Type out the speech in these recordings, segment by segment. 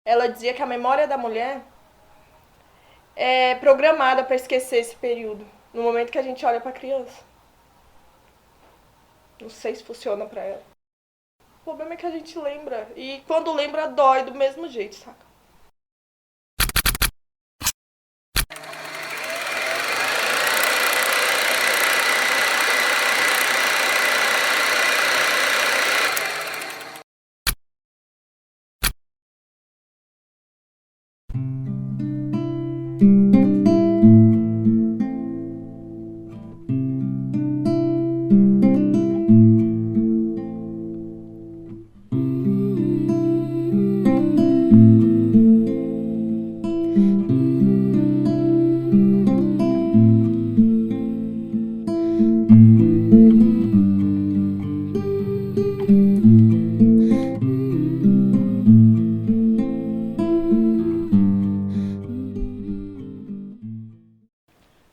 Ela dizia que a memória da mulher é programada para esquecer esse período, no momento que a gente olha para a criança. Não sei se funciona para ela. O problema é que a gente lembra, e quando lembra dói do mesmo jeito, saca?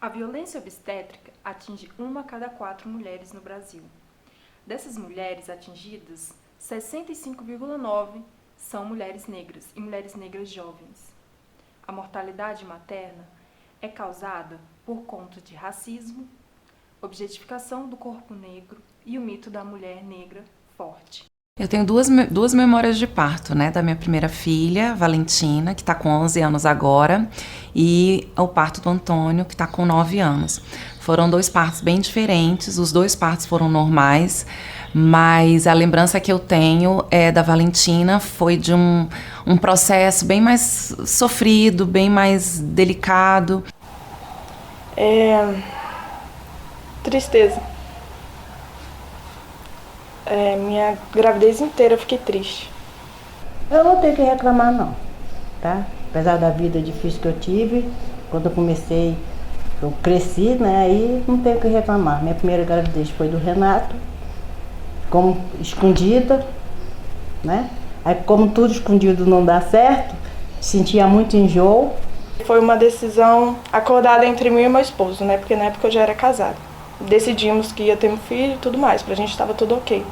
A violência obstétrica atinge 1 a cada 4 mulheres no Brasil. Dessas mulheres atingidas, 65,9% são mulheres negras e mulheres negras jovens. A mortalidade materna é causada por conta de racismo, objetificação do corpo negro e o mito da mulher negra forte. Eu tenho duas memórias de parto, né? Da minha primeira filha, Valentina, que está com 11 anos agora, e o parto do Antônio, que está com 9 anos. Foram 2 partos bem diferentes, os 2 partos foram normais, mas a lembrança que eu tenho da Valentina foi de um processo bem mais sofrido, bem mais delicado. Tristeza. Minha gravidez inteira eu fiquei triste. Eu não tenho que reclamar não, tá? Apesar da vida difícil que eu tive, quando eu comecei, eu cresci, né? Aí não tenho que reclamar. Minha primeira gravidez foi do Renato, como escondida, né? Aí como tudo escondido não dá certo, sentia muito enjoo. Foi uma decisão acordada entre mim e meu esposo, né? Porque na época eu já era casada. Decidimos que ia ter um filho e tudo mais, pra gente estava tudo ok.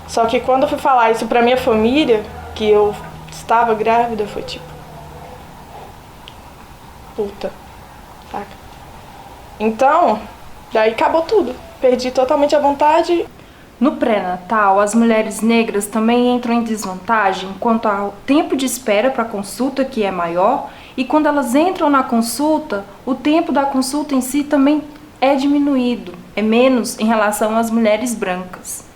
Só que quando eu fui falar isso pra minha família, que eu estava grávida, foi tipo... puta, saca? Então, daí acabou tudo. Perdi totalmente a vontade. No pré-natal, as mulheres negras também entram em desvantagem quanto ao tempo de espera para a consulta, que é maior, e quando elas entram na consulta, o tempo da consulta em si também é diminuído, é menos em relação às mulheres brancas.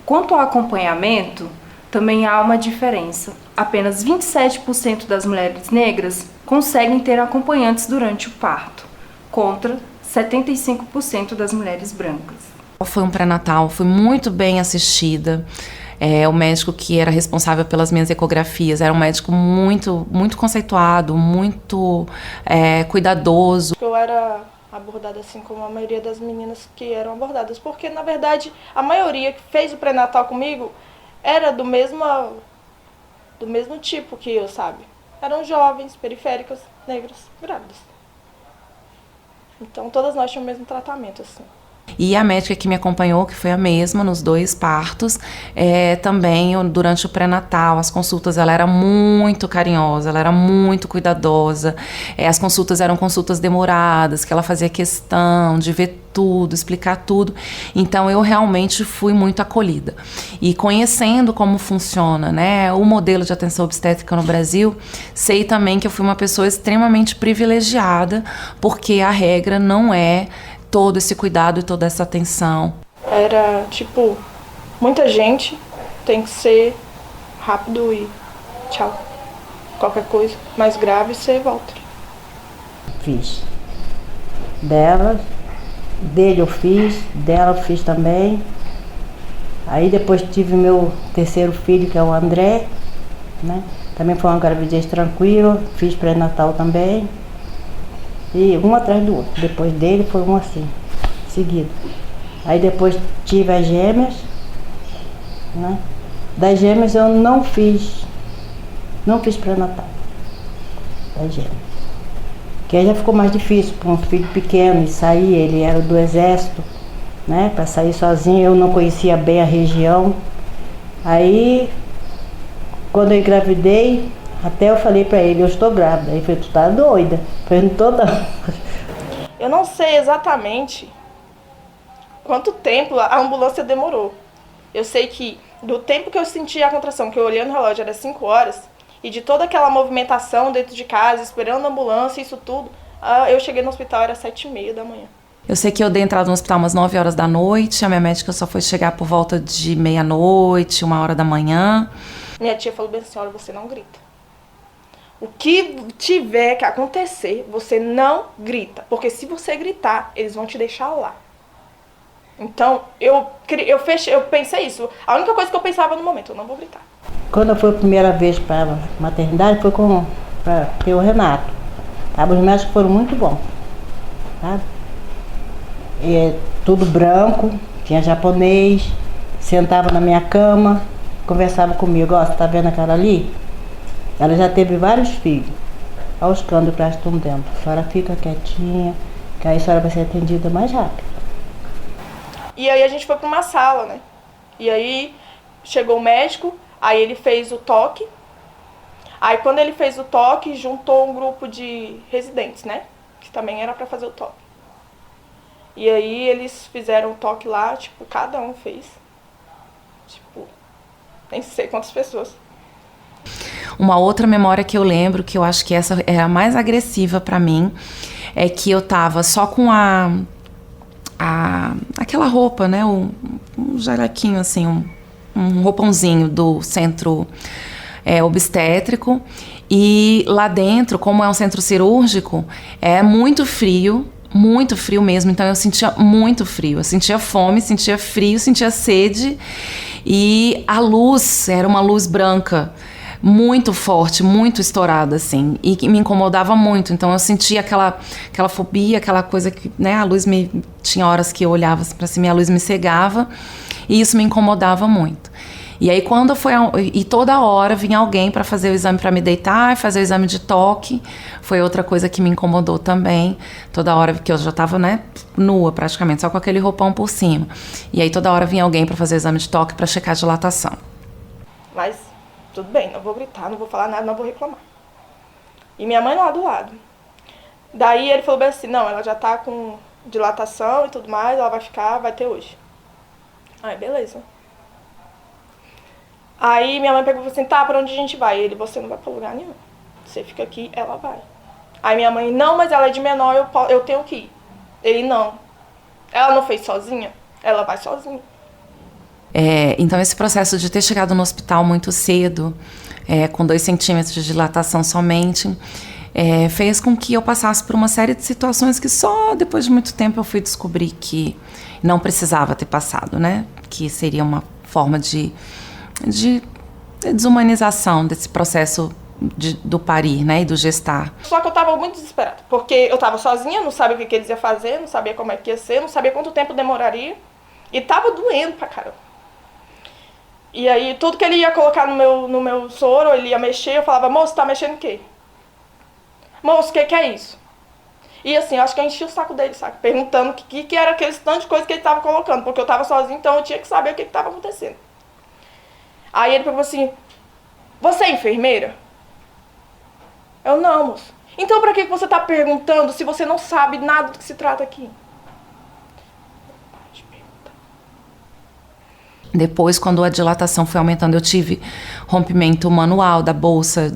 Quanto ao acompanhamento, também há uma diferença. Apenas 27% das mulheres negras conseguem ter acompanhantes durante o parto, contra 75% das mulheres brancas. Foi um pré-natal, fui muito bem assistida. O médico que era responsável pelas minhas ecografias era um médico muito conceituado, muito cuidadoso. Eu era abordada assim como a maioria das meninas que eram abordadas, porque na verdade a maioria que fez o pré-natal comigo era do mesmo tipo que eu, sabe? Eram jovens, periféricas, negras, grávidas. Então todas nós tínhamos o mesmo tratamento, assim. E a médica que me acompanhou, que foi a mesma nos 2 partos, também durante o pré-natal, as consultas, ela era muito carinhosa, ela era muito cuidadosa, as consultas eram consultas demoradas, que ela fazia questão de ver tudo, explicar tudo, então eu realmente fui muito acolhida. E conhecendo como funciona, né, o modelo de atenção obstétrica no Brasil, sei também que eu fui uma pessoa extremamente privilegiada, porque a regra não é todo esse cuidado e toda essa atenção. Era tipo, muita gente, tem que ser rápido e tchau. Qualquer coisa mais grave, você volta. Fiz. Dele eu fiz, dela eu fiz também. Aí depois tive meu terceiro filho, que é o André, né? Também foi uma gravidez tranquila, fiz pré-natal também. E um atrás do outro. Depois dele foi um assim, seguido. Aí depois tive as gêmeas, né? Das gêmeas eu não fiz pré-natal. Das gêmeas. Que aí já ficou mais difícil para um filho pequeno e sair, ele era do exército, né? Para sair sozinho, eu não conhecia bem a região. Aí, quando eu engravidei, Até eu falei pra ele, eu estou grávida. Ele falou, tu tá doida? Eu falei, não tô não. Eu não sei exatamente quanto tempo a ambulância demorou. Eu sei que do tempo que eu senti a contração, que eu olhei no relógio, era 5 horas, e de toda aquela movimentação dentro de casa, esperando a ambulância, isso tudo, eu cheguei no hospital, era 7h30 da manhã. Eu sei que eu dei entrada no hospital umas 9 horas da noite, a minha médica só foi chegar por volta de meia-noite, 1h da manhã. Minha tia falou bem assim, olha, você não grita. O que tiver que acontecer, você não grita. Porque se você gritar, eles vão te deixar lá. Então, eu pensei isso. A única coisa que eu pensava no momento, eu não vou gritar. Quando eu fui a primeira vez para a maternidade, foi para ter o Renato. Sabe? Os médicos foram muito bons. Sabe? Tudo branco, tinha japonês, sentava na minha cama, conversava comigo. Ó, você tá vendo aquela ali? Ela já teve vários filhos. Olha os cândidos que elas estão dentro. A senhora fica quietinha, que aí a senhora vai ser atendida mais rápido. E aí a gente foi para uma sala, né? E aí chegou o médico, aí ele fez o toque. Aí quando ele fez o toque, juntou um grupo de residentes, né? Que também era para fazer o toque. E aí eles fizeram o toque lá, tipo, cada um fez. Tipo, nem sei quantas pessoas. Uma outra memória que eu lembro, que eu acho que essa é a mais agressiva pra mim, é que eu tava só com aquela roupa, né, um jalequinho assim, um roupãozinho do centro obstétrico, e lá dentro, como é um centro cirúrgico, é muito frio mesmo, então eu sentia muito frio, eu sentia fome, sentia frio, sentia sede, e a luz era uma luz branca, muito forte, muito estourada, assim, e que me incomodava muito. Então eu sentia aquela fobia, aquela coisa que, né, a luz tinha horas que eu olhava pra cima e a luz me cegava, e isso me incomodava muito. E aí quando e toda hora vinha alguém para fazer o exame, para me deitar, fazer o exame de toque, foi outra coisa que me incomodou também. Toda hora que eu já tava, né, nua praticamente, só com aquele roupão por cima. E aí toda hora vinha alguém para fazer o exame de toque para checar a dilatação. Mas tudo bem, não vou gritar, não vou falar nada, não vou reclamar. E minha mãe lá do lado. Daí ele falou bem assim, não, ela já tá com dilatação e tudo mais, ela vai ter hoje. Aí, beleza. Aí minha mãe pegou e falou assim, tá, pra onde a gente vai? Ele, você não vai pra lugar nenhum. Você fica aqui, ela vai. Aí minha mãe, não, mas ela é de menor, eu tenho que ir. Ele, não. Ela não fez sozinha? Ela vai sozinha. Então esse processo de ter chegado no hospital muito cedo, com 2 centímetros de dilatação somente, fez com que eu passasse por uma série de situações que só depois de muito tempo eu fui descobrir que não precisava ter passado, né? Que seria uma forma de desumanização desse processo do parir, né? E do gestar. Só que eu tava muito desesperada, porque eu tava sozinha, não sabia o que eles iam fazer, não sabia como é que ia ser, não sabia quanto tempo demoraria, e tava doendo pra caramba. E aí, tudo que ele ia colocar no meu soro, ele ia mexer, eu falava, moço, tá mexendo o quê? Moço, o que é isso? E assim, eu acho que eu enchi o saco dele, sabe? Perguntando o que era aquele tanto de coisa que ele tava colocando, porque eu tava sozinha, então eu tinha que saber o que tava acontecendo. Aí ele falou assim, você é enfermeira? Eu, não, moço. Então pra que você tá perguntando se você não sabe nada do que se trata aqui? Depois, quando a dilatação foi aumentando, eu tive rompimento manual da bolsa,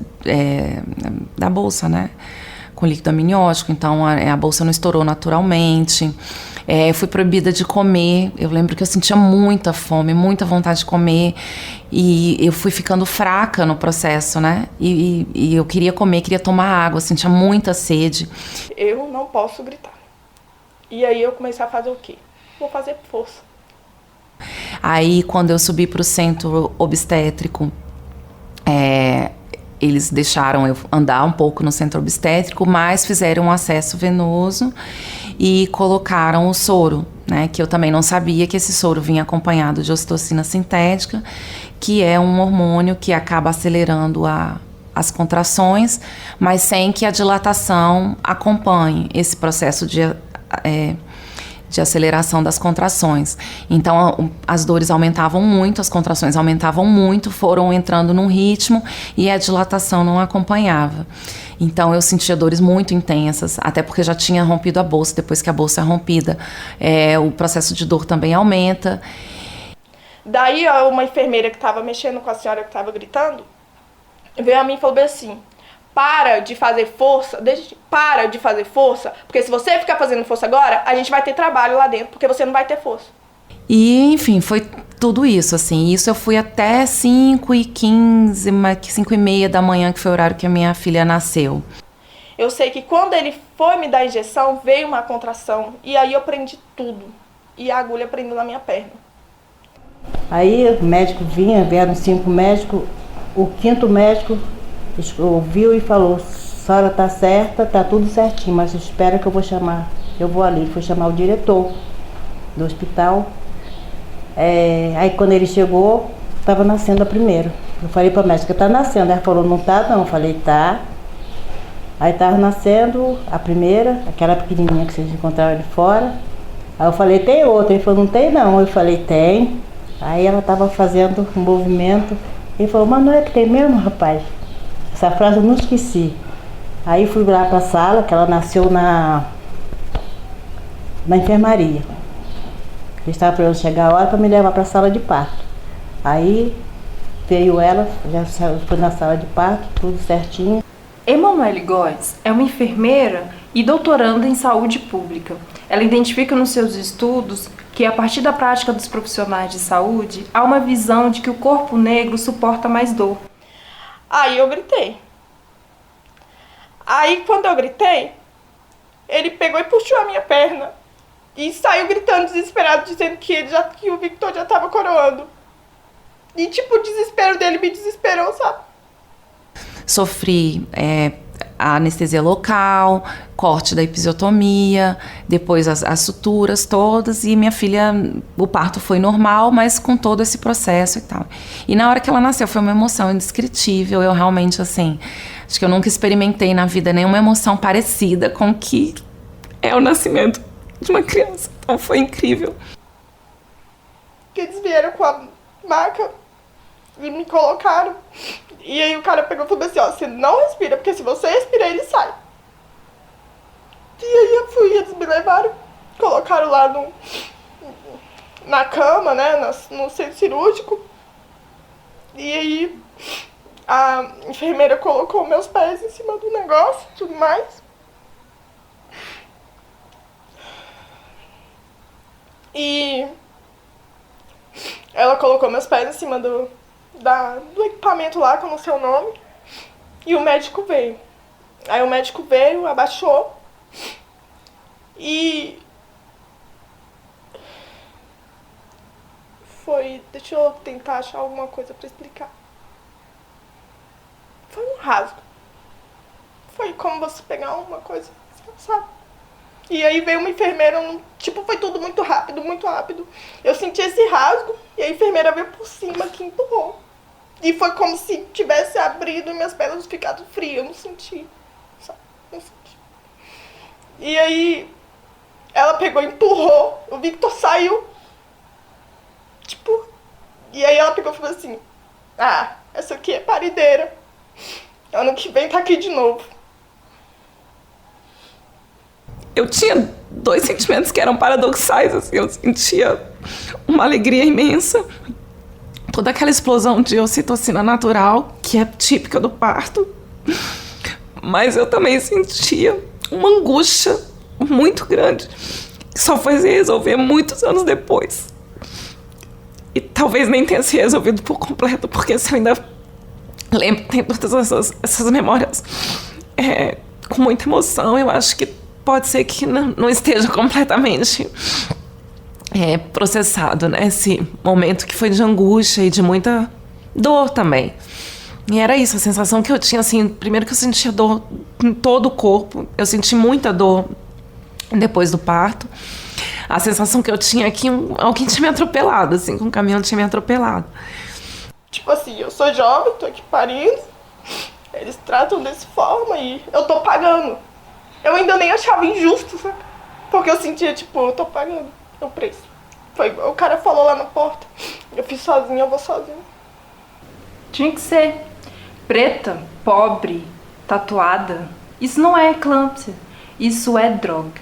né, com líquido amniótico, então a bolsa não estourou naturalmente. Fui proibida de comer, eu lembro que eu sentia muita fome, muita vontade de comer, e eu fui ficando fraca no processo, né, e eu queria comer, queria tomar água, sentia muita sede. Eu não posso gritar. E aí eu comecei a fazer o quê? Vou fazer força. Aí, quando eu subi para o centro obstétrico, eles deixaram eu andar um pouco no centro obstétrico, mas fizeram um acesso venoso e colocaram o soro, né? Que eu também não sabia que esse soro vinha acompanhado de ocitocina sintética, que é um hormônio que acaba acelerando as contrações, mas sem que a dilatação acompanhe esse processo de aceleração das contrações. Então, as dores aumentavam muito, as contrações aumentavam muito, foram entrando num ritmo e a dilatação não acompanhava. Então, eu sentia dores muito intensas, até porque já tinha rompido a bolsa. Depois que a bolsa é rompida, o processo de dor também aumenta. Daí, uma enfermeira que estava mexendo com a senhora que estava gritando, veio a mim e falou assim: para de fazer força, porque se você ficar fazendo força agora, a gente vai ter trabalho lá dentro, porque você não vai ter força. E, enfim, foi tudo isso, assim. Isso eu fui até 5h15, 5h30 da manhã, que foi o horário que a minha filha nasceu. Eu sei que quando ele foi me dar a injeção, veio uma contração, e aí eu prendi tudo, e a agulha prendeu na minha perna. Aí o médico vieram 5 médicos, o 5º médico ouviu e falou: a senhora tá certa, tá tudo certinho, mas espera que eu vou ali. Foi chamar o diretor do hospital. Aí quando ele chegou, estava nascendo a primeira. Eu falei para a médica: tá nascendo? Ela falou: não tá não. Eu falei: tá. Aí estava nascendo a primeira, aquela pequenininha que vocês encontraram ali fora. Aí eu falei: tem outra? Ele falou: não tem não. Eu falei: tem. Aí ela estava fazendo um movimento. Ele falou: mas não é que tem mesmo, rapaz? Essa frase eu não esqueci. Aí fui lá para a sala, que ela nasceu na enfermaria. Eu estava esperando chegar a hora para me levar para a sala de parto. Aí veio ela, já foi na sala de parto, tudo certinho. Emanuele Góes é uma enfermeira e doutoranda em saúde pública. Ela identifica nos seus estudos que, a partir da prática dos profissionais de saúde, há uma visão de que o corpo negro suporta mais dor. Aí eu gritei. Aí quando eu gritei, ele pegou e puxou a minha perna. E saiu gritando desesperado, dizendo que o Victor já estava coroando. E tipo, o desespero dele me desesperou, sabe? Sofri a anestesia local, corte da episiotomia, depois as suturas todas, e minha filha, o parto foi normal, mas com todo esse processo e tal. E na hora que ela nasceu foi uma emoção indescritível. Eu realmente, assim, acho que eu nunca experimentei na vida nenhuma emoção parecida com o que é o nascimento de uma criança. Então foi incrível. Eles vieram com a maca e me colocaram. E aí o cara pegou e falou assim: ó, você não respira, porque se você respirar, ele sai. E aí eu fui, eles me levaram, colocaram lá na cama, né, no centro cirúrgico. E aí a enfermeira colocou meus pés em cima do negócio e tudo mais. E ela colocou meus pés em cima do equipamento lá, com o seu nome. E o médico veio. Aí o médico veio, abaixou. E foi... Deixa eu tentar achar alguma coisa pra explicar. Foi um rasgo. Foi como você pegar uma coisa, sabe? E aí veio uma enfermeira, tipo, foi tudo muito rápido, muito rápido. Eu senti esse rasgo e a enfermeira veio por cima que empurrou. E foi como se tivesse abrido e minhas pernas ficado frias. Eu não senti, sabe? Não senti. E aí ela pegou e empurrou. O Victor saiu. Tipo... E aí ela pegou e falou assim: ah, essa aqui é parideira. Ano que vem tá aqui de novo. Eu tinha 2 sentimentos que eram paradoxais, assim. Eu sentia uma alegria imensa, toda aquela explosão de ocitocina natural, que é típica do parto. Mas eu também sentia uma angústia muito grande, que só foi se resolver muitos anos depois. E talvez nem tenha se resolvido por completo, porque se eu ainda lembro, tenho todas essas memórias com muita emoção, eu acho que pode ser que não esteja completamente processado, né? Esse momento que foi de angústia e de muita dor também. E era isso, a sensação que eu tinha, assim, primeiro que eu sentia dor em todo o corpo, eu senti muita dor depois do parto. A sensação que eu tinha é que alguém tinha me atropelado, assim, com um caminhão tinha me atropelado. Tipo assim, eu sou jovem, tô aqui parindo, eles tratam dessa forma e eu tô pagando. Eu ainda nem achava injusto, sabe? Porque eu sentia, tipo, eu tô pagando o preço. O cara falou lá na porta, eu fiz sozinha, eu vou sozinha. Tinha que ser. Preta, pobre, tatuada. Isso não é eclâmpsia, isso é droga.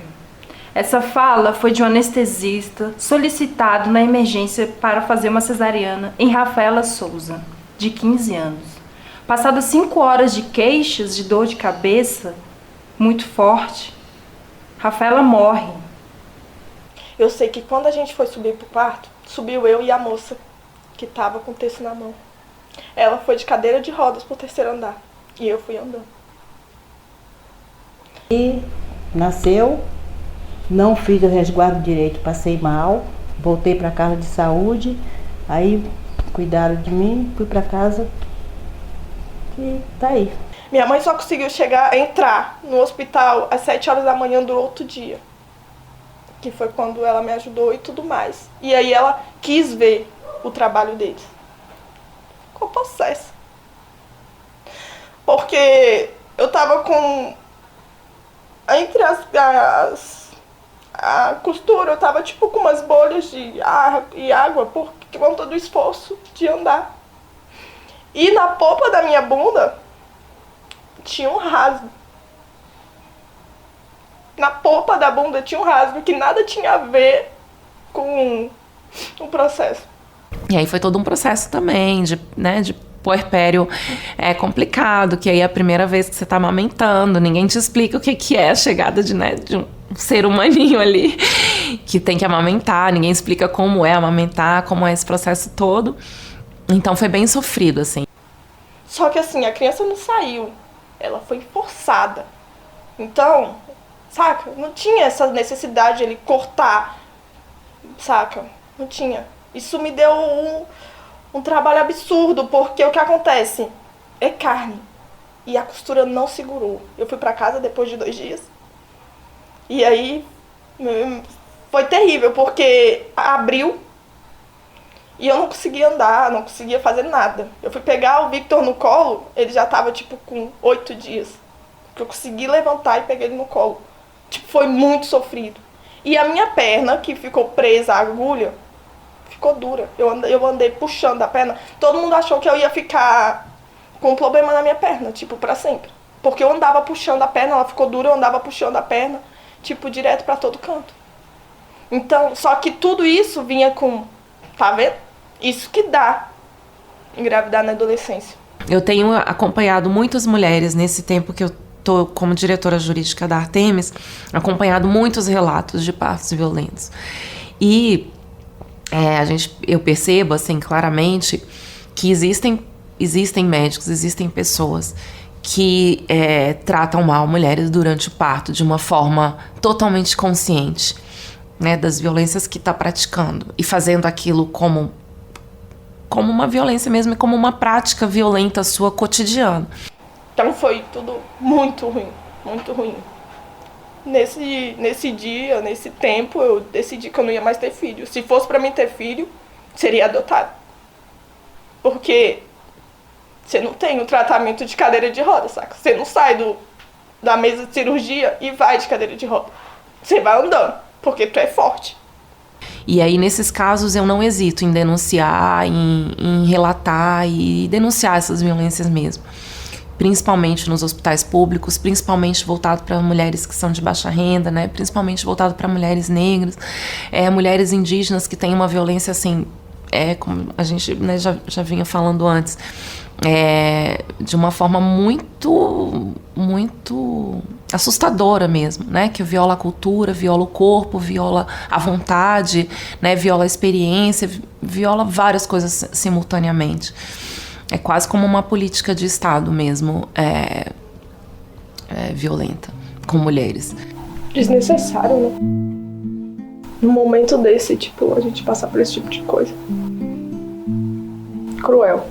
Essa fala foi de um anestesista solicitado na emergência para fazer uma cesariana em Rafaela Souza, de 15 anos. Passadas 5 horas de queixas de dor de cabeça muito forte, Rafaela morre. Eu sei que quando a gente foi subir pro quarto, subiu eu e a moça que tava com o texto na mão. Ela foi de cadeira de rodas pro 3º andar e eu fui andando. E nasceu, não fiz o resguardo direito, passei mal, voltei para casa de saúde, aí cuidaram de mim, fui para casa e tá aí. Minha mãe só conseguiu entrar no hospital às 7 horas da manhã do outro dia, que foi quando ela me ajudou e tudo mais. E aí ela quis ver o trabalho deles. Ficou possessa. Porque eu tava com... Entre a costura, eu tava tipo com umas bolhas de ar e água por conta do esforço de andar. E na polpa da minha bunda tinha um rasgo. Na polpa da bunda tinha um rasgo que nada tinha a ver com o processo. E aí foi todo um processo também de puerpério complicado, que aí é a primeira vez que você tá amamentando, ninguém te explica o que é a chegada de um ser humaninho ali que tem que amamentar, ninguém explica como é amamentar, como é esse processo todo. Então foi bem sofrido, assim. Só que assim, a criança não saiu, ela foi forçada. Então, saca? Não tinha essa necessidade de ele cortar, saca? Não tinha. Isso me deu um trabalho absurdo, porque o que acontece? É carne. E a costura não segurou. Eu fui pra casa depois de 2 dias. E aí foi terrível, porque abriu e eu não conseguia andar, não conseguia fazer nada. Eu fui pegar o Victor no colo, ele já tava tipo com 8 dias. Eu consegui levantar e peguei ele no colo. Tipo, foi muito sofrido. E a minha perna, que ficou presa à agulha, ficou dura. Eu andei puxando a perna. Todo mundo achou que eu ia ficar com um problema na minha perna, tipo, pra sempre. Porque eu andava puxando a perna, ela ficou dura, eu andava puxando a perna, tipo, direto pra todo canto. Então, só que tudo isso vinha com... Tá vendo? Isso que dá engravidar na adolescência. Eu tenho acompanhado muitas mulheres nesse tempo que eu tô como diretora jurídica da Artemis, acompanhado muitos relatos de partos violentos. E eu percebo, assim, claramente que existem médicos, existem pessoas que tratam mal mulheres durante o parto de uma forma totalmente consciente, né, das violências que está praticando e fazendo aquilo como uma violência mesmo e como uma prática violenta sua cotidiana. Então foi tudo muito ruim, muito ruim. Nesse dia, nesse tempo, eu decidi que eu não ia mais ter filho. Se fosse pra mim ter filho, seria adotado. Porque você não tem um tratamento de cadeira de roda, saca? Você não sai da mesa de cirurgia e vai de cadeira de roda. Você vai andando, porque tu é forte. E aí, nesses casos, eu não hesito em denunciar, em relatar e denunciar essas violências mesmo. Principalmente nos hospitais públicos, principalmente voltado para mulheres que são de baixa renda, né? Principalmente voltado para mulheres negras, mulheres indígenas que têm uma violência assim, como a gente, né, já vinha falando antes, de uma forma muito, muito assustadora mesmo, né? Que viola a cultura, viola o corpo, viola a vontade, né? Viola a experiência, viola várias coisas simultaneamente. É quase como uma política de Estado mesmo, violenta com mulheres. Desnecessário, né? Num momento desse, tipo, a gente passar por esse tipo de coisa. Cruel.